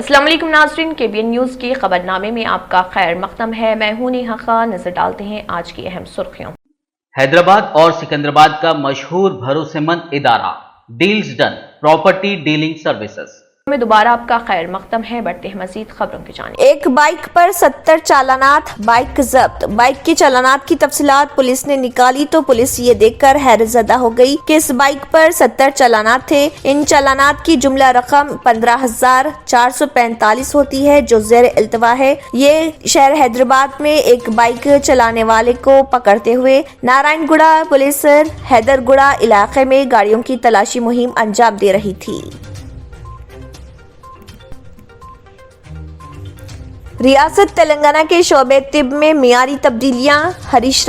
अस्सलाम वालेकुम नाज़रीन, KBN न्यूज़ के खबरनामे में आपका खैर मक़दम है। मैं हूं नेहा खान। नजर डालते हैं आज की अहम सुर्खियों। हैदराबाद और सिकंदराबाद का मशहूर भरोसेमंद इदारा deals done property dealing services में दोबारा आपका खैर मक़दम है। बढ़ते हैं मजीद खबरों की जानिब। एक बाइक पर 70 चालानात, बाइक जब्त। बाइक की चालानात की तफसीलात पुलिस ने निकाली तो पुलिस ये देखकर हैरत ज़दा हो गई कि इस बाइक पर 70 चालानात थे। इन चालानात की जुमला रकम 15,445 होती है जो ज़ेर इल्तवा है। ये शहर हैदराबाद में एक बाइक चलाने वाले को पकड़ते हुए नारायणगुड़ा पुलिस हैदरगुड़ा इलाके में गाड़ियों की तलाशी मुहिम अंजाम दे रही थी। रियासत तेलंगाना के शोबे तिब में मियारी तब्दीलियां। हरीश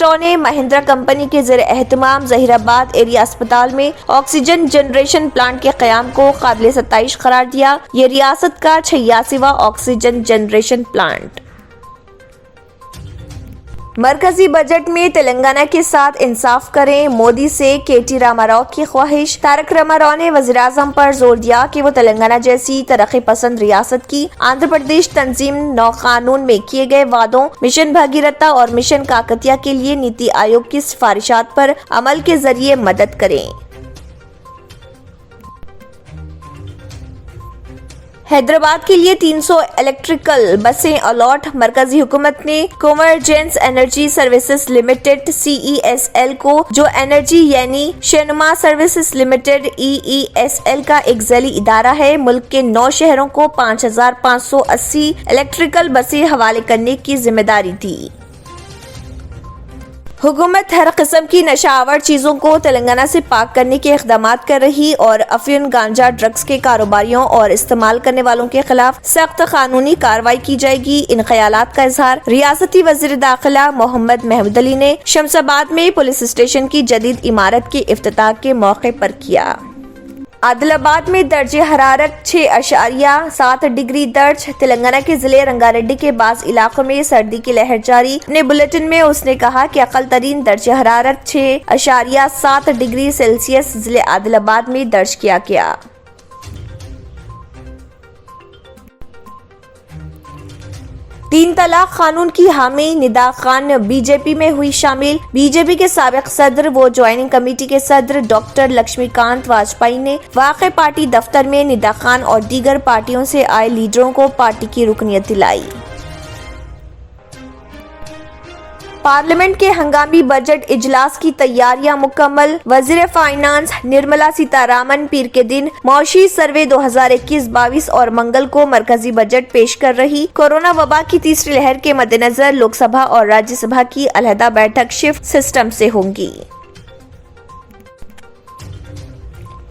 राव ने महिंद्रा कंपनी के ज़ेर एहतमाम ज़हीराबाद एरिया अस्पताल में ऑक्सीजन जनरेशन प्लांट के क़याम को काबिल सताइश करार दिया। ये रियासत का 86वां ऑक्सीजन जनरेशन प्लांट। मरकजी बजट में तेलंगाना के साथ इंसाफ करें, मोदी से KT रामाराव की ख्वाहिश। तारक रामाराव ने वज़ीर-ए-आज़म पर जोर दिया कि वो तेलंगाना जैसी तरक्की पसंद रियासत की आंध्र प्रदेश तंजीम नौ कानून में किए गए वादों, मिशन भागीरथ और मिशन काकतिया के लिए नीति आयोग की सिफारिशात पर अमल के जरिए मदद करें। हैदराबाद के लिए 300 इलेक्ट्रिकल बसें अलॉट। मरकजी हुकूमत ने convergence energy services limited CESL को, जो एनर्जी यानी शेनुमा सर्विसेज लिमिटेड EESL का एक ज़ैली इदारा है, मुल्क के 9 शहरों को 5,580 इलेक्ट्रिकल बसें हवाले करने की जिम्मेदारी दी। हुकूमत हर किस्म की नशावर चीज़ों को तेलंगाना से पाक करने के इक़दामात कर रही और अफीम, गांजा, ड्रग्स के कारोबारियों और इस्तेमाल करने वालों के खिलाफ सख्त कानूनी कार्रवाई की जाएगी। इन ख्यालात का इजहार रियासती वज़ीर दाखिला मोहम्मद महमूद अली ने शमशाबाद में पुलिस स्टेशन की जदीद इमारत के इफ्तिताह के मौके पर किया। आदिलाबाद में दर्जे हरारत 6.7 डिग्री दर्ज। तेलंगाना के जिले रंगारेड्डी के बाज़ इलाकों में सर्दी की लहर जारी। अपने बुलेटिन में उसने कहा कि अकल तरीन दर्जे हरारत 6.7 डिग्री सेल्सियस जिले आदिलाबाद में दर्ज किया गया। तीन तलाक कानून की हामी निदा खान BJP में हुई शामिल। BJP के साबिक सदर व ज्वाइनिंग कमेटी के सदर डॉक्टर लक्ष्मीकांत वाजपेयी ने वाक़े पार्टी दफ्तर में निदा खान और दीगर पार्टियों से आए लीडरों को पार्टी की रुकनियत दिलाई। पार्लियामेंट के हंगामी बजट इजलास की तैयारियां मुकम्मल। वजीर फाइनेंस निर्मला सीतारामन पीर के दिन मौशी सर्वे 2021-22 और मंगल को मरकजी बजट पेश कर रही। कोरोना वबा की तीसरी लहर के मद्देनजर लोकसभा और राज्यसभा की अलहदा बैठक शिफ्ट सिस्टम से होंगी।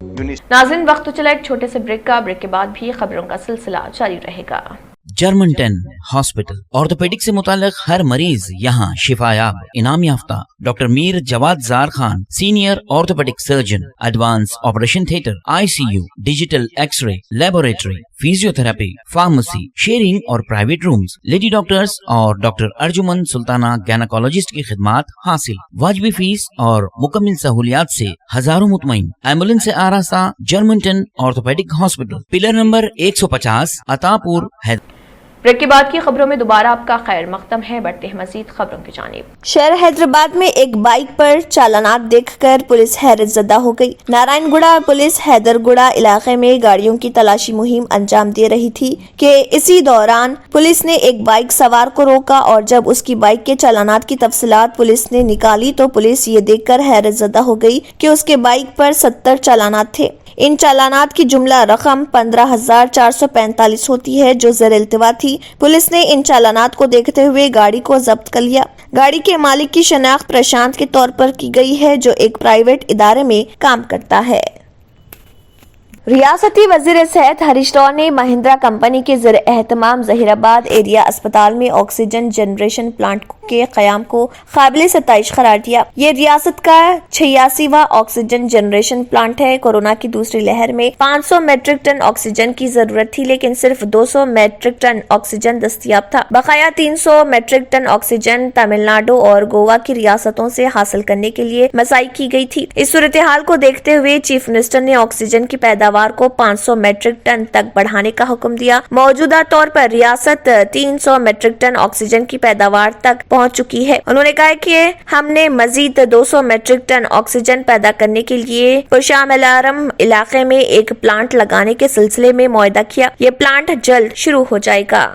नाज़रीन, वक्त तो चला एक छोटे से ब्रेक का। ब्रेक के बाद भी खबरों का सिलसिला जारी रहेगा। जर्मन 10 हॉस्पिटल ऑर्थोपेडिक से मुताल्लिक हर मरीज यहाँ शिफायाब। इनाम याफ्ता doctor Mir Jawad Jar Khan, senior orthopaedic surgeon, advance operation theatre, ICU, digital x-ray, laboratory, physiotherapy, pharmacy, sharing और प्राइवेट रूम्स, लेडी डॉक्टर्स और डॉक्टर अर्जुमन सुल्ताना गैनाकोलॉजिस्ट की खिदमात हासिल। वाजिबी फीस और मुकम्मल सहूलियात से हजारों मुतमईन। एम्बुलेंस से आरास्ता German 10 orthopaedic hospital, pillar number 150, Attapur, Hyderabad. Break के बाद की खबरों में दोबारा आपका खैर मक़दम है। बढ़ते हैं मजीद खबरों की जानिब। शहर हैदराबाद में एक बाइक पर चालानात देखकर पुलिस हैरत ज़दा हो गई। नारायणगुड़ा पुलिस हैदरगुड़ा इलाके में गाड़ियों की तलाशी मुहिम अंजाम दे रही थी कि इसी दौरान पुलिस ने एक बाइक सवार को रोका और जब उसकी बाइक के चालानात की तफसीलात पुलिस ने निकाली तो पुलिस ये देखकर हैरत ज़दा हो गई कि उसके बाइक पर 70 चालानात थे। इन चालानात की जुमला रकम 15,445 होती है जो ज़ेर इल्तवा थी। पुलिस ने इन चालानात को देखते हुए गाड़ी को जब्त कर लिया। गाड़ी के मालिक की शनाख्त प्रशांत के तौर पर की गई है जो एक प्राइवेट इदारे में काम करता है। रियासती वजीर सेहत हरीश राव ने महिंद्रा कंपनी के ज़ेर एहतमाम ज़हीराबाद एरिया अस्पताल में ऑक्सीजन जनरेशन प्लांट के क़याम को काबिल सताइश करार दिया। ये रियासत का 86वां ऑक्सीजन जनरेशन प्लांट है। कोरोना की दूसरी लहर में 500 मेट्रिक टन ऑक्सीजन की जरूरत थी, लेकिन सिर्फ 200 मेट्रिक टन ऑक्सीजन दस्तयाब था। बकाया 300 मेट्रिक टन ऑक्सीजन तमिलनाडु और गोवा की रियासतों से हासिल करने के लिए मसाई की गई थी। इस सूरत हाल को देखते हुए चीफ मिनिस्टर ने ऑक्सीजन की पैदावार पैदावार को 500 मेट्रिक टन तक बढ़ाने का हुक्म दिया। मौजूदा तौर पर रियासत 300 मेट्रिक टन ऑक्सीजन की पैदावार तक पहुंच चुकी है। उन्होंने कहा कि हमने मजीद 200 मेट्रिक टन ऑक्सीजन पैदा करने के लिए पुशाम अलारम इलाके में एक प्लांट लगाने के सिलसिले में मुआहदा किया। ये प्लांट जल्द शुरू हो जाएगा।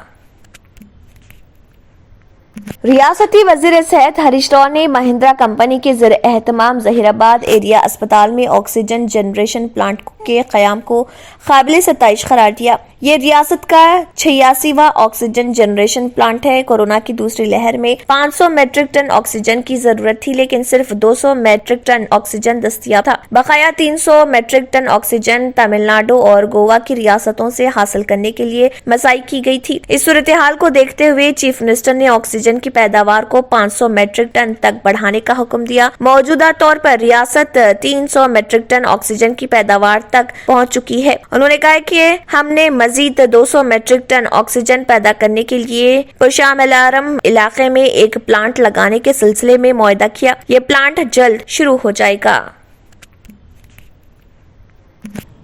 रियासती वजीर सेहत हरीश राव ने महिंद्रा कंपनी के ज़र एहतमाम जहीराबाद एरिया अस्पताल में ऑक्सीजन जनरेशन प्लांट के क़याम को काबिल सताइश करार दिया। ये रियासत का 86वां ऑक्सीजन जनरेशन प्लांट है। कोरोना की दूसरी लहर में 500 मेट्रिक टन ऑक्सीजन की जरूरत थी, लेकिन सिर्फ 200 मेट्रिक टन ऑक्सीजन दस्तियाब था। बकाया 300 मेट्रिक टन ऑक्सीजन तमिलनाडु और गोवा की रियासतों से हासिल करने के लिए मसाई की गई थी। इस सूरत हाल को देखते हुए चीफ मिनिस्टर ने ऑक्सीजन की पैदावार को 500 मेट्रिक टन तक बढ़ाने का हुक्म दिया। मौजूदा तौर पर रियासत 300 मेट्रिक टन ऑक्सीजन की पैदावार तक पहुंच चुकी है। उन्होंने कहा कि हमने मजीद 200 मेट्रिक टन ऑक्सीजन पैदा करने के लिए पुशाम अलारम इलाके में एक प्लांट लगाने के सिलसिले में मुआहदा किया। ये प्लांट जल्द शुरू हो जाएगा।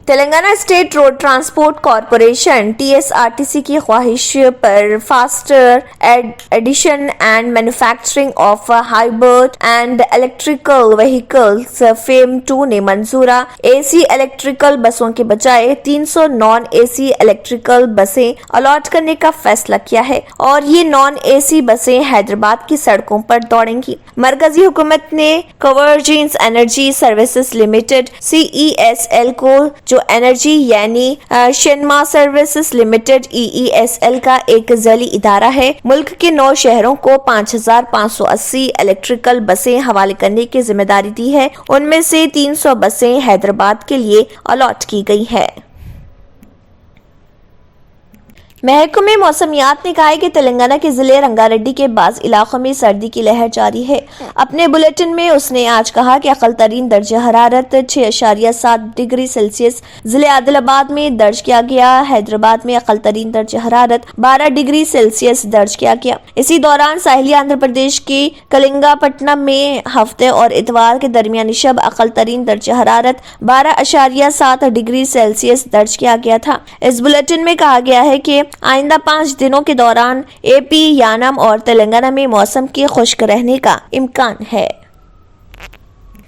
Telangana state road transport corporation TSRTC की ख्वाहिश पर faster addition and manufacturing of hybrid and electrical vehicles FAME 2 ने मंजूरा AC इलेक्ट्रिकल बसों के बजाय 300 नॉन AC इलेक्ट्रिकल बसें अलॉट करने का फैसला किया है और ये नॉन AC बसें हैदराबाद की सड़कों पर दौड़ेंगी। मरकजी हुकूमत ने कवर्जेंस एनर्जी सर्विसेज लिमिटेड CESL को जो एनर्जी यानी शेनमा सर्विसेज लिमिटेड EESL का एक ज़ैली इदारा है, मुल्क के 9 शहरों को 5580 इलेक्ट्रिकल बसें हवाले करने की जिम्मेदारी दी है। उनमें से 300 बसें हैदराबाद के लिए अलॉट की गई है। महकमे मौसमियात ने कहा है कि तेलंगाना के जिले रंगारेड्डी के बाज़ इलाकों में सर्दी की लहर जारी है। अपने बुलेटिन में उसने आज कहा कि अक़ल तरीन दर्ज हरारत 6.7 डिग्री सेल्सियस जिले आदिलाबाद में दर्ज किया गया। हैदराबाद में अक़ल तरीन दर्ज हरारत 12 डिग्री सेल्सियस दर्ज किया गया। इसी दौरान साहिली आंध्र प्रदेश के कलिंगापट्टनम में हफ्ते और इतवार के दरमियानी शब अक़ल तरीन दर्ज हरारत 12.7 डिग्री सेल्सियस दर्ज किया गया था। इस बुलेटिन में कहा गया है कि आइंदा 5 दिनों के दौरान AP, यानम और तेलंगाना में मौसम के खुश्क रहने का इम्कान है।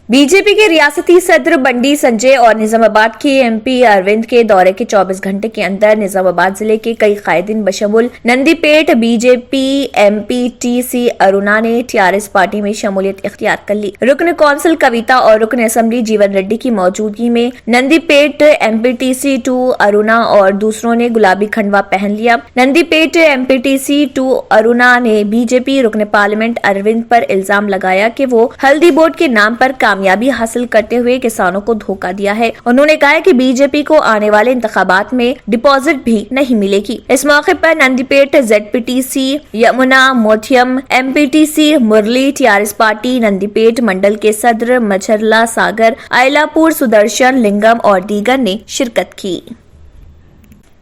बीजेपी के रियासती सदर बंडी संजय और निजामाबाद के MP अरविंद के दौरे के 24 घंटे के अंदर निजामाबाद जिले के कई कायदीन बशमुल Nandipet BJP MP TC Aruna ने TRS पार्टी में शमूलियत इख्तियार कर ली। रुकन कौंसिल कविता और रुकन असम्बली जीवन रेड्डी की मौजूदगी में नंदीपेट MP TC 2 अरुणा और दूसरों ने गुलाबी खंडवा पहन लिया। नंदीपेट MP TC 2 अरुणा ने BJP रुकन पार्लियामेंट अरविंद पर इल्जाम लगाया कि वो हल्दी बोर्ड के नाम पर कामयाबी हासिल करते हुए किसानों को धोखा दिया है। उन्होंने कहा कि बीजेपी को आने वाले इंतखाबात में डिपॉजिट भी नहीं मिलेगी। इस मौके पर नंदीपेट ZPTC यमुना मोथियम MPTC मुरली TRS पार्टी नंदीपेट मंडल के सदर मछरला सागर आयलापुर सुदर्शन लिंगम और दीगर ने शिरकत की।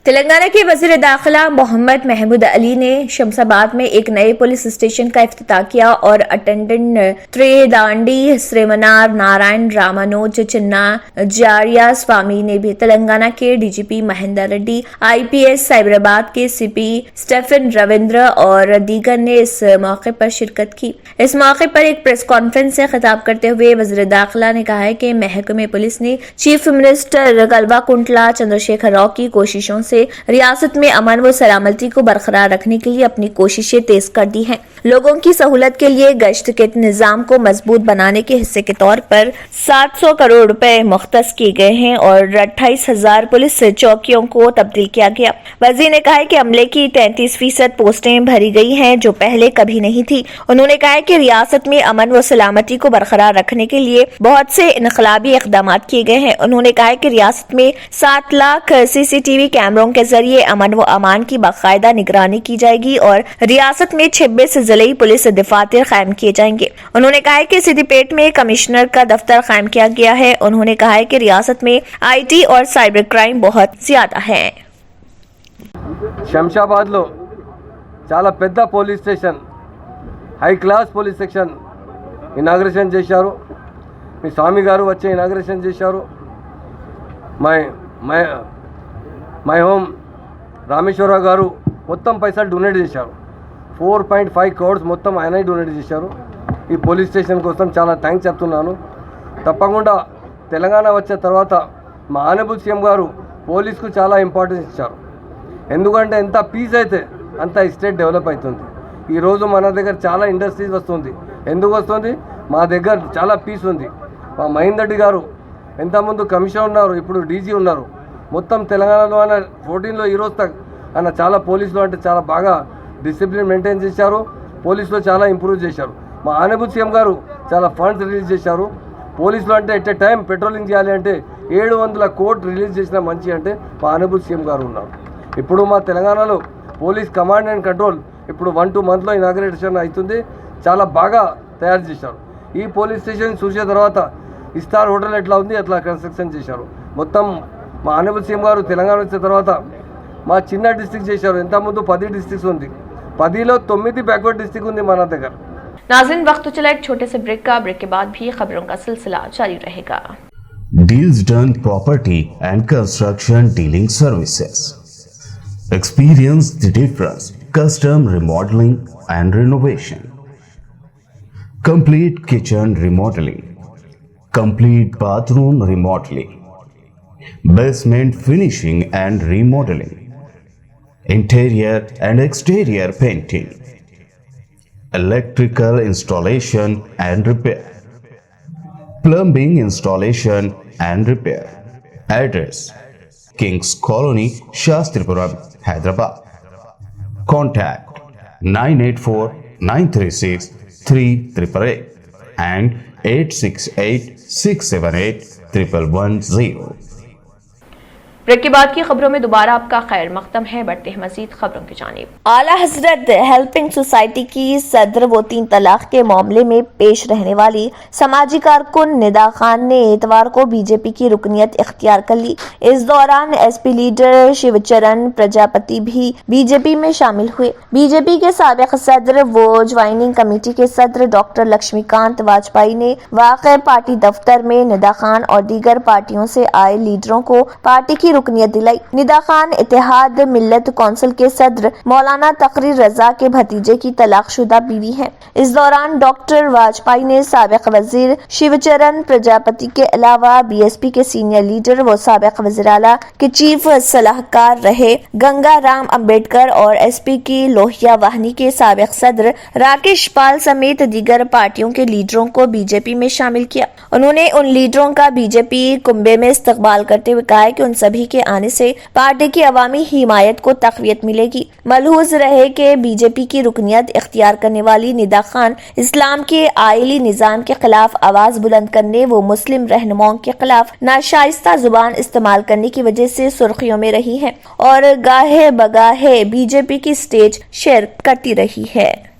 तेलंगाना के वजीर दाखिला मोहम्मद महमूद अली ने शमशाबाद में एक नए पुलिस स्टेशन का इफ्तिताह किया और अटेंडेंट त्रिदांडी श्रीमनार नारायण रामानोज चिन्ना जारिया स्वामी ने भी तेलंगाना के DGP महेंदर रेड्डी IPS साइबराबाद के CP स्टेफन रविंद्र और दीगर ने इस मौके पर शिरकत की। इस मौके पर एक प्रेस कॉन्फ्रेंस से खिताब करते हुए वजीर दाखिला ने कहा है कि महकमे पुलिस ने चीफ मिनिस्टर कल्वा कुंटला चंद्रशेखर राव की कोशिशों से रियासत में अमन व सलामती को बरकरार रखने के लिए अपनी कोशिशें तेज कर दी हैं। लोगों की सहूलत के लिए गश्त के निजाम को मजबूत बनाने के हिस्से के तौर पर 700 करोड़ रुपए मुख्तस किए गए हैं और 28,000 पुलिस चौकियों को तब्दील किया गया। वजीर ने कहा है कि अमले की 33% पोस्टें भरी गई हैं जो पहले कभी नहीं थी। उन्होंने कहा है कि रियासत में अमन व सलामती को बरकरार रखने के लिए बहुत से इनकलाबी इकदाम किए गए हैं। उन्होंने कहा है कि रियासत में 7 लाख CCTV कैमरों के जरिए अमन व अमान की बाकायदा निगरानी की जाएगी और रियासत में 26 जिले पुलिस दफातर कायम किए जाएंगे। उन्होंने कहा है कि सिद्दीपेट में कमिश्नर का दफ्तर कायम किया गया है। उन्होंने कहा है कि रियासत में IT और साइबर क्राइम बहुत ज्यादा है। शमशाबाद लो చాలా పెద్ద police station high class police section inauguration చేశారు। మీ స్వామి గారు వచ్చి ఇనాగ్రేషన్ చేశారు। मैं మై హోమ్ రామేశ్వరరావు గారు మొత్తం పైసలు డొనేట్ చేశారు. 4.5 crores మొత్తం ఆయనే డొనేట్ చేశారు. ఈ పోలీస్ స్టేషన్ కోసం చాలా థ్యాంక్స్ చెప్తున్నాను. తప్పకుండా తెలంగాణ వచ్చిన తర్వాత మా ఆనరబుల్ సీఎం గారు పోలీస్కు చాలా ఇంపార్టెన్స్ ఇచ్చారు. ఎందుకంటే ఎంత పీస్ అయితే అంత స్టేట్ డెవలప్ అవుతుంది. ఈరోజు మన దగ్గర చాలా ఇండస్ట్రీస్ వస్తుంది. ఎందుకు వస్తుంది? మా దగ్గర చాలా పీస్ ఉంది. మా మహేందర్ రెడ్డి గారు ఎంతమంది కమిషనర్ ఉన్నారు, ఇప్పుడు డీజీ ఉన్నారు. మొత్తం తెలంగాణలో ఆయన 14లో ఈరోజు తక్ ఆయన చాలా పోలీసులు అంటే చాలా బాగా డిసిప్లిన్ మెయింటైన్ చేశారు. పోలీసులో చాలా ఇంప్రూవ్ చేశారు. మా ఆనరబుల్ సీఎం గారు చాలా ఫండ్స్ రిలీజ్ చేశారు. పోలీసులు అంటే ఎట్ ఏ టైం పెట్రోలింగ్ చేయాలి అంటే 700 కోట్లు రిలీజ్ చేసిన మంచి అంటే మా ఆనరబుల్ సీఎం గారు ఉన్నారు. ఇప్పుడు మా తెలంగాణలో పోలీస్ కమాండ్ అండ్ కంట్రోల్ ఇప్పుడు 1-2 మంత్లో ఇనాగ్రేషన్ అవుతుంది. చాలా బాగా తయారు చేశారు. ఈ పోలీస్ స్టేషన్ చూసిన తర్వాత ఇస్తార్ హోటల్ ఎట్లా ఉంది అట్లా కన్స్ట్రక్షన్ చేశారు. మొత్తం మా ఆనరబుల్ సీఎం గారు తెలంగాణ వచ్చిన తర్వాత మా చిన్న డిస్ట్రిక్ట్ చేశారు. ఇంతకుముందు 10 డిస్ట్రిక్ట్స్ ఉంది. 10లో 9 बैकवर्ड डिस्ट्रिक्ट ఉంది మన దగ్గర. नाज़रीन वक्त चला एक छोटे से ब्रेक का। ब्रेक के बाद भी खबरों का सिलसिला जारी रहेगा। Deals Done Property and Construction Dealing Services. Experience the difference. Custom remodeling and renovation. Complete kitchen remodeling. Complete bathroom remodeling. Basement finishing and remodeling. Interior and exterior painting. Electrical installation and repair. Plumbing installation and repair. Address: Kings Colony, Shastripuram, Hyderabad. Contact 984-936-3888 and 868-678-1110. Break के बाद की खबरों में दोबारा आपका खैर मकदम है। बढ़ते हैं मजीद खबरों की जानिब। आला हजरत हेल्पिंग सोसाइटी की सदर वो 3 तलाक के मामले में पेश रहने वाली समाजी कारकुन निदा खान ने इतवार को बीजेपी की रुकनियत इख्तियार कर ली। इस दौरान एसपी लीडर शिवचरण प्रजापति भी बीजेपी में शामिल हुए। बीजेपी के साबिक सदर वो ज्वाइनिंग कमेटी के सदर डॉक्टर लक्ष्मीकांत वाजपेयी ने वाक़ई पार्टी दफ्तर में निदा खान और दीगर पार्टियों से आए लीडरों को पार्टी की रुकनियत दिलाई। निदा खान इत्तेहाद मिल्लत कौंसिल के सदर मौलाना तकरीर रजा के भतीजे की तलाकशुदा बीवी हैं। इस दौरान डॉक्टर वाजपेयी ने साबिक वजीर शिवचरण प्रजापति के अलावा बीएसपी के सीनियर लीडर व साबिक वज़ीर आला के चीफ सलाहकार रहे गंगा राम अम्बेडकर और एसपी की लोहिया वाहिनी के साबिक सदर राकेश पाल समेत दीगर पार्टियों के लीडरों को बीजेपी में शामिल किया। उन्होंने उन लीडरों का बीजेपी कुंबे में इस्तकबाल करते हुए कहा कि उन सभी के आने से पार्टी की अवामी हिमायत को तक़वियत मिलेगी। मलहूज रहे कि बीजेपी की रुकनियत इख्तियार करने वाली निदा खान इस्लाम के आइली निज़ाम के खिलाफ आवाज बुलंद करने व मुस्लिम रहनुमाओं के खिलाफ नाशाइस्ता जुबान इस्तेमाल करने की वजह से सुर्खियों में रही है और गाहे बगाहे बीजेपी की स्टेज शेयर करती रही है।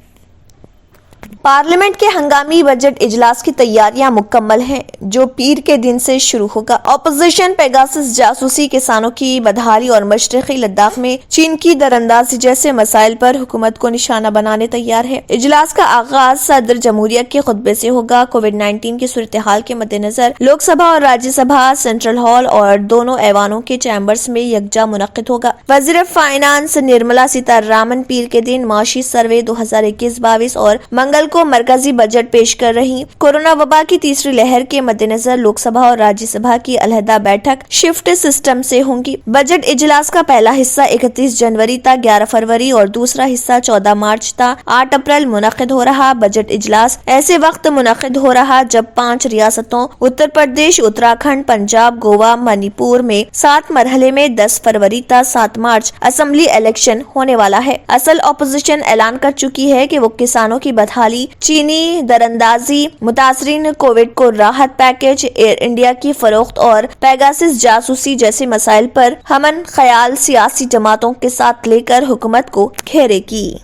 पार्लियामेंट के हंगामी बजट इजलास की तैयारियां मुकम्मल हैं, जो पीर के दिन से शुरू होगा। ऑपोजिशन पेगासस जासूसी, किसानों की बदहाली और मशरक़ी लद्दाख में चीन की दरअंदाजी जैसे मसाइल पर हुकूमत को निशाना बनाने तैयार है। इजलास का आगाज सदर जमहूरिया के खुतबे से होगा। कोविड-19 की सूरत हाल के मद्देनजर लोकसभा और राज्यसभा सेंट्रल हॉल और दोनों ऐवानों के चैम्बर्स में यकजा मुनक्किद होगा। वज़ीर फाइनेंस निर्मला सीतारमण पीर के दिन माशी सर्वे 2021-22 और मंगल को मरकजी बजट पेश कर रही। कोरोना वबा की तीसरी लहर के मद्देनजर लोकसभा और राज्यसभा की अलहदा बैठक शिफ्ट सिस्टम से होंगी। बजट इजलास का पहला हिस्सा 31 जनवरी तक 11 फरवरी और दूसरा हिस्सा 14 मार्च तक 8 अप्रैल मुनक्किद हो रहा। बजट इजलास ऐसे वक्त मुनक्किद हो रहा जब 5 रियासतों उत्तर प्रदेश, उत्तराखंड, पंजाब, गोवा, मणिपुर में 7 मरहले में 10 फरवरी तक 7 मार्च असेंबली इलेक्शन होने वाला है। असल ऑपोजिशन ऐलान कर चुकी है कि वो किसानों की बदहाली, चीनी दरअंदाजी, मुतासरीन कोविड को राहत पैकेज, एयर इंडिया की फरोख्त और पेगासस जासूसी जैसे मसाइल पर हमन ख्याल सियासी जमातों के साथ लेकर हुकूमत को घेरेगी।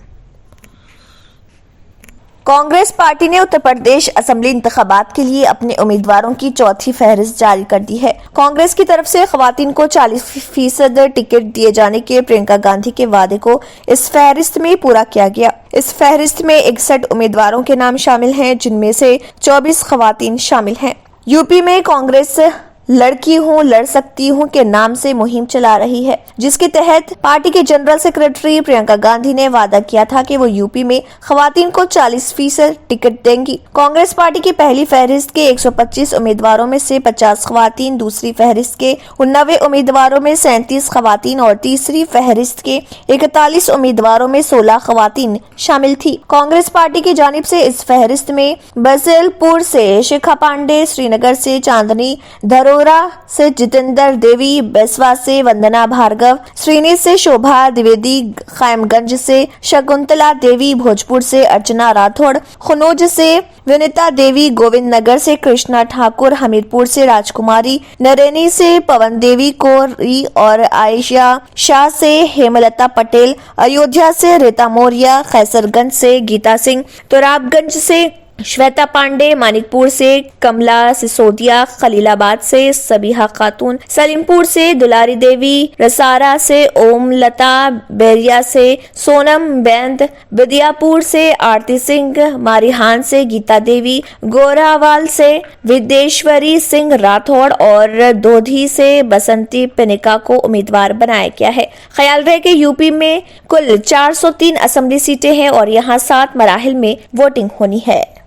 कांग्रेस पार्टी ने उत्तर प्रदेश असेंबली इंतखाबात के लिए अपने उम्मीदवारों की चौथी फहरिस्त जारी कर दी है। कांग्रेस की तरफ से खवातीन को 40% टिकट दिए जाने के प्रियंका गांधी के वादे को इस फहरिस्त में पूरा किया गया। इस फहरिस्त में 61 उम्मीदवारों के नाम शामिल हैं, जिनमें से 24 खवातीन शामिल हैं। यूपी में कांग्रेस लड़की हूँ लड़ सकती हूँ के नाम से मुहिम चला रही है, जिसके तहत पार्टी के जनरल सेक्रेटरी प्रियंका गांधी ने वादा किया था कि वो यूपी में खवातीन को 40% टिकट देंगी। कांग्रेस पार्टी की पहली फहरिस्त के 125 उम्मीदवारों में से 50 खवातीन, दूसरी फहरिस्त के 89 उम्मीदवारों में 37 खवातीन और तीसरी फहरिस्त के 41 उम्मीदवारों में 16 खवातीन शामिल थी। कांग्रेस पार्टी की जानिब से इस फहरिस्त में बसेलपुर से शिखा पांडे, श्रीनगर से चांदनी, धरोरा से जितेंद्र देवी, बेसवा से वंदना भार्गव, श्रीनी से शोभा द्विवेदी, खैमगंज से शकुंतला देवी, भोजपुर से अर्चना राठौड़, खनौज से विनीता देवी, गोविंद नगर से कृष्णा ठाकुर, हमीरपुर से राजकुमारी, नरेनी से पवन देवी कोरी और आयशा शाह से हेमलता पटेल, अयोध्या से रीता मौर्य, खैसरगंज से गीता सिंह, तोराबगंज से श्वेता पांडे, मानिकपुर से कमला सिसोदिया, खलीलाबाद से सबीहा खातून, सलीमपुर से दुलारी देवी, रसारा से ओम लता, बैरिया से सोनम बैंद, बिदियापुर से आरती सिंह, मारिहान से गीता देवी, गोरावाल से विदेश्वरी सिंह राठौड़ और दोधी से बसंती पिनिका को उम्मीदवार बनाया गया है। ख्याल रहे कि यूपी में कुल 403 असेंबली सीटें हैं और यहाँ 7 मराहिल में वोटिंग होनी है।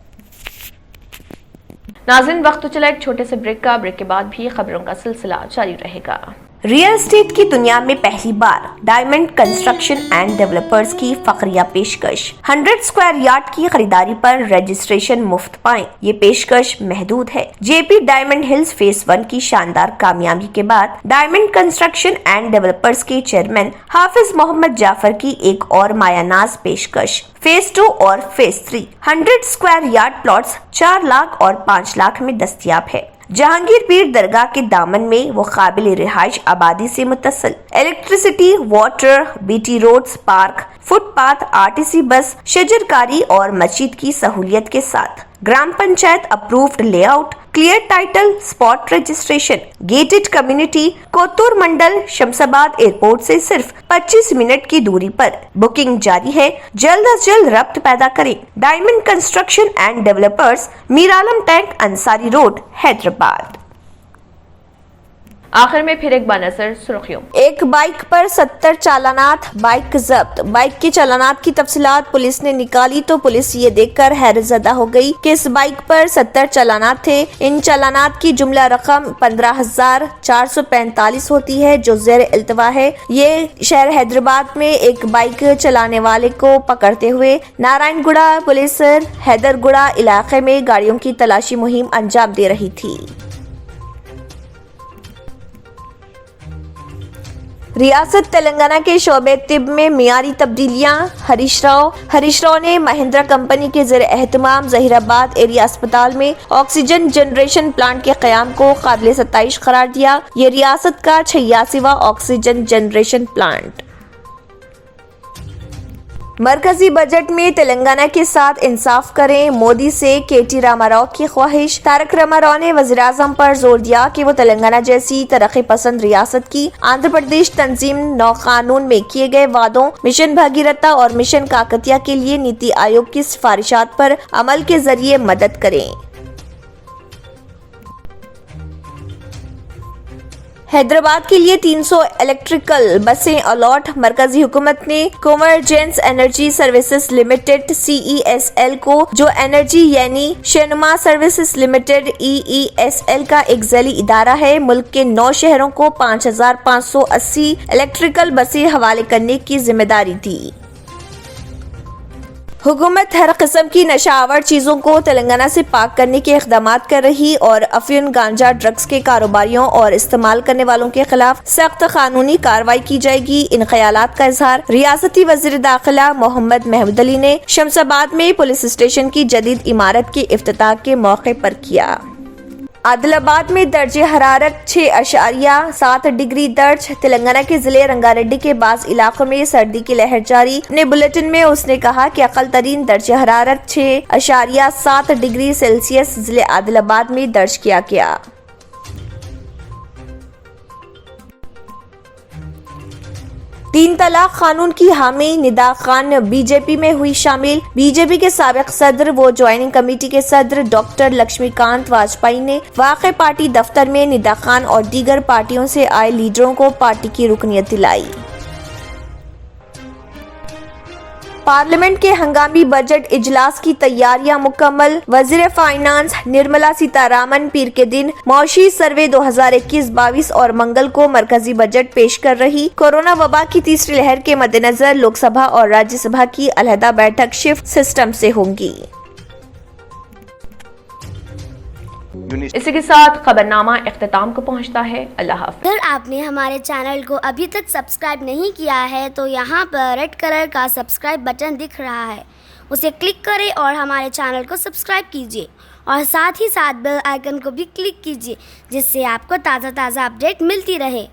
नाज़रीन, वक्त तो चला एक छोटे से ब्रेक का। ब्रेक के बाद भी खबरों का सिलसिला जारी रहेगा। रियल एस्टेट की दुनिया में पहली बार डायमंड कंस्ट्रक्शन एंड डेवलपर्स की फखरिया पेशकश। 100 स्क्वायर यार्ड की खरीदारी पर रजिस्ट्रेशन मुफ्त पाएं। ये पेशकश महदूद है। जेपी डायमंड हिल्स फेज 1 की शानदार कामयाबी के बाद डायमंड कंस्ट्रक्शन एंड डेवलपर्स के चेयरमैन हाफिज मोहम्मद जाफर की एक और मायानाज पेशकश। फेज 2 और phase 3 100 square yard plots 4 lakh और 5 लाख में दस्तयाब है। जहांगीर पीर दरगाह के दामन में वो काबिल रिहाइश आबादी से मुत्तसिल electricity, water, BT roads, park, footpath, RTC bus, शजरकारी और मस्जिद की सहूलियत के साथ gram panchayat approved layout, clear title, spot registration, gated community, Kothur mandal, Shamshabad airport से सिर्फ 25 मिनट की दूरी पर। बुकिंग जारी है, जल्द अज जल्द रब्त पैदा करें। Diamond construction and developers, Miralam tank, Ansari road, Hyderabad. आखिर में फिर एक बार नजर सुर्खियों। एक बाइक पर 70 चालानात, बाइक जब्त। बाइक के चालानात की तफसीलात पुलिस ने निकाली तो पुलिस ये देखकर हैरतज़दा हो गई कि इस बाइक पर 70 चालानात थे। इन चालानात की जुमला रकम 15,445 होती है जो ज़ेर इल्तवा है। ये शहर हैदराबाद में एक बाइक चलाने वाले को पकड़ते हुए नारायणगुड़ा पुलिस हैदरगुड़ा इलाके में गाड़ियों की तलाशी मुहिम अंजाम दे रही थी। रियासत तेलंगाना के शोबे तिब में मियारी तब्दीलियां। हरीश राव ने महिंद्रा कंपनी के ज़ेर एहतमाम जहीराबाद एरिया अस्पताल में ऑक्सीजन जनरेशन प्लांट के क़याम को काबिल सत्ताइश करार दिया। ये रियासत का 86वां ऑक्सीजन जनरेशन प्लांट। मरकजी बजट में तेलंगाना के साथ इंसाफ करें, मोदी से केटी रामाराव की ख्वाहिश। तारक रामाराव ने वज़ीर-ए-आज़म पर जोर दिया कि वो तेलंगाना जैसी तरक्की पसंद रियासत की आंध्र प्रदेश तंजीम नौ कानून में किए गए वादों, मिशन भागीरथा और मिशन काकतिया के लिए नीति आयोग की सिफारिशात पर अमल के जरिए मदद करें। हैदराबाद के लिए 300 इलेक्ट्रिकल बसें अलॉट। मरकजी हुकूमत ने convergence energy services limited CESL को, जो एनर्जी यानी शेनुमा सर्विसेज लिमिटेड EESL का एक ज़ैली इदारा है, मुल्क के 9 शहरों को 5,580 इलेक्ट्रिकल बसें हवाले करने की जिम्मेदारी दी। हुकूमत हर किस्म की नशावर चीज़ों को तेलंगाना से पाक करने के इक़दामात कर रही और अफीम, गांजा, ड्रग्स के कारोबारियों और इस्तेमाल करने वालों के खिलाफ सख्त कानूनी कार्रवाई की जाएगी। इन ख्यालात का इजहार रियासती वज़ीर दाखिला मोहम्मद महमूद अली ने शमशाबाद में पुलिस स्टेशन की जदीद इमारत के इफ्तिताह के मौके पर किया। आदिलाबाद में दर्जे हरारत 6.7 डिग्री दर्ज। तेलंगाना के जिले रंगारेड्डी के बाज़ इलाकों में सर्दी की लहर जारी। अपने बुलेटिन में उसने कहा कि अकल तरीन दर्जे हरारत 6.7 डिग्री सेल्सियस जिले आदिलाबाद में दर्ज किया गया। तीन तलाक कानून की हामी निदा खान बीजेपी में हुई शामिल। बीजेपी के साबिक सदर व ज्वाइनिंग कमेटी के सदर डॉक्टर लक्ष्मीकांत वाजपेयी ने वाक़ई पार्टी दफ्तर में निदा खान और दीगर पार्टियों से आए लीडरों को पार्टी की रुकनियत दिलाई। पार्लियामेंट के हंगामी बजट इजलास की तैयारियां मुकम्मल। वजीर फाइनेंस निर्मला सीतारामन पीर के दिन मौशी सर्वे 2021-22 और मंगल को मरकजी बजट पेश कर रही। कोरोना वबा की तीसरी लहर के मद्देनजर लोकसभा और राज्यसभा की अलहदा बैठक शिफ्ट सिस्टम से होंगी। इसी के साथ खबरनामा इख्तिताम को पहुंचता है। अल्लाह हाफ़िज़। अगर आपने हमारे चैनल को अभी तक सब्सक्राइब नहीं किया है तो यहाँ पर रेड कलर का सब्सक्राइब बटन दिख रहा है, उसे क्लिक करें और हमारे चैनल को सब्सक्राइब कीजिए और साथ ही साथ बेल आइकन को भी क्लिक कीजिए जिससे आपको ताज़ा अपडेट मिलती रहे।